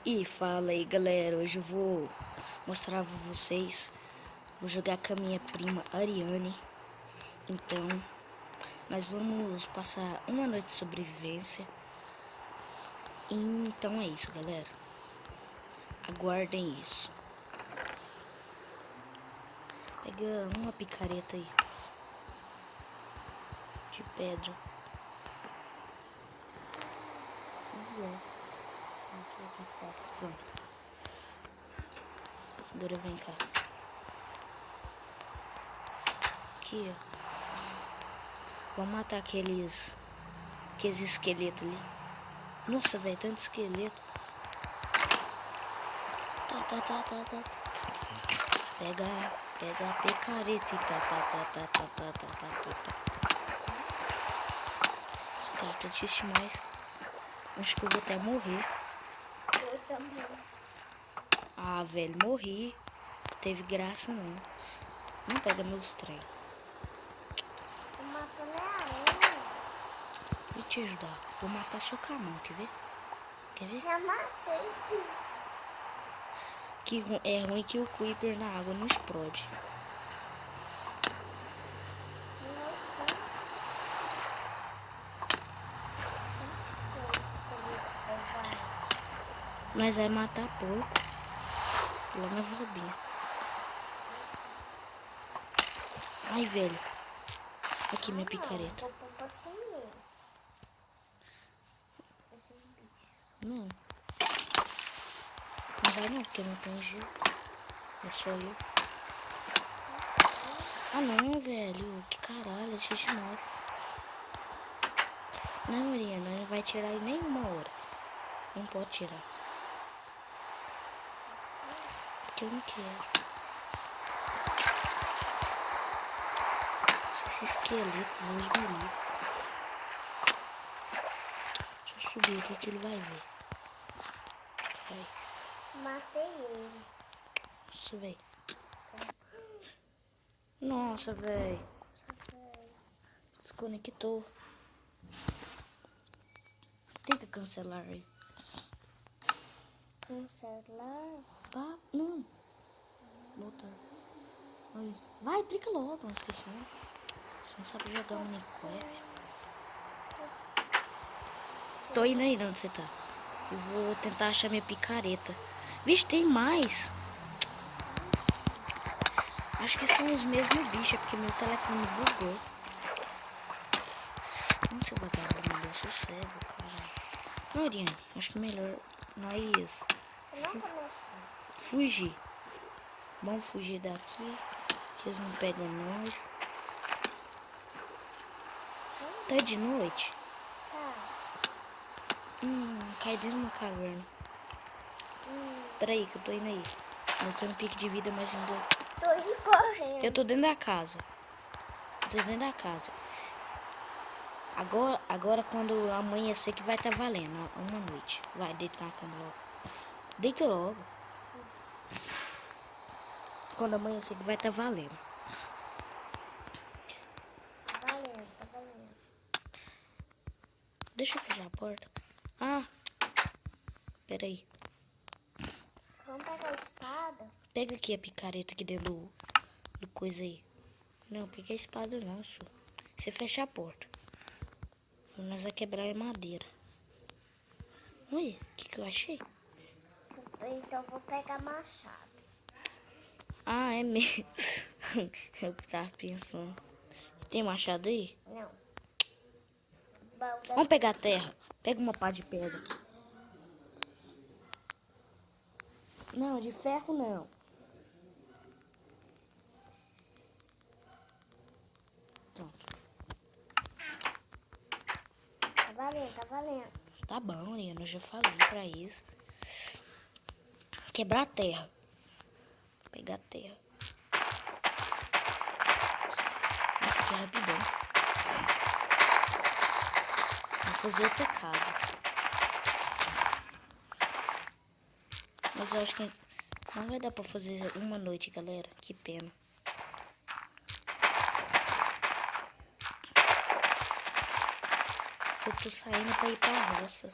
E fala aí, galera, hoje eu vou mostrar pra vocês, vou jogar com a minha prima Ariane. Então, nós vamos passar uma noite de sobrevivência. Então é isso, galera. Aguardem isso. Pega uma picareta aí de pedra. Pronto. Agora vem cá. Aqui, ó. Vamos matar aqueles esqueletos ali. Nossa, velho, tanto esqueleto. Tá. Pega a picareta e tá. Esse cara tá triste demais. Acho que eu vou até morrer. Eu também. Ah, velho, morri. Não teve graça, não. Não pega meus trem. Eu mato na aranha. Vou te ajudar. Vou matar sua com a mão, quer ver? Quer ver? Já matei, sim. Que é ruim que o Creeper na água não explode. Nós vai matar porco lá na Vilabinha. Ai, velho. Aqui minha picareta. Vou pôr pra sumir. Esses bichos. Não. Não vai não, porque não tem jeito. É só eu. Ah não, velho. Que caralho, é xixi demais. Não, Mariana, não vai tirar em nenhuma hora. Não pode tirar. Porque eu não quero. Esse esqueleto, Deus me livre. Deixa eu subir aqui que ele vai ver. Vai. Matei ele. Isso, velho. Nossa, velho. Desconectou. Tem que cancelar aí. Cancelar? Tá? Não. Voltar. Aí. Vai, trica logo, não esqueci. Você não sabe jogar Minecraft. Tô indo aí onde você tá. Eu vou tentar achar minha picareta. Vixe, tem mais. Acho que são os mesmos bichos, é porque meu telefone bugou. Nossa, vagabundo, me deu sossego, caralho. Não, Ariane, acho que melhor nós Você não tá mexendo. fugir. Vamos fugir daqui, que eles não pegam nós. Tá de noite? Tá. Cai dentro de uma caverna. Peraí, que eu tô indo aí. Eu tô no pique de vida, mas ainda... Tô indo correndo. Eu tô dentro da casa. Agora quando amanhecer que vai estar valendo uma noite. Vai, deita na cama logo. Deita logo. Quando amanhecer que vai estar valendo. Tá valendo. Deixa eu fechar a porta. Ah, peraí. Vamos pegar a espada? Pega aqui a picareta aqui dentro do coisa aí. Não, peguei a espada não, senhor. Você fecha a porta. Nós vai quebrar a madeira. Ui, o que eu achei? Então vou pegar machado. Ah, é mesmo. Eu tava pensando. Tem machado aí? Não. Vamos pegar a terra. Pega uma pá de pedra. Não, de ferro não. Pronto. Tá valendo. Tá bom, Liana, eu já falei pra isso. Quebrar a terra. Pegar a terra. Nossa, que rapidão. Vou fazer outra casa. Mas eu acho que não vai dar pra fazer uma noite, galera. Que pena. Eu tô saindo pra ir pra roça.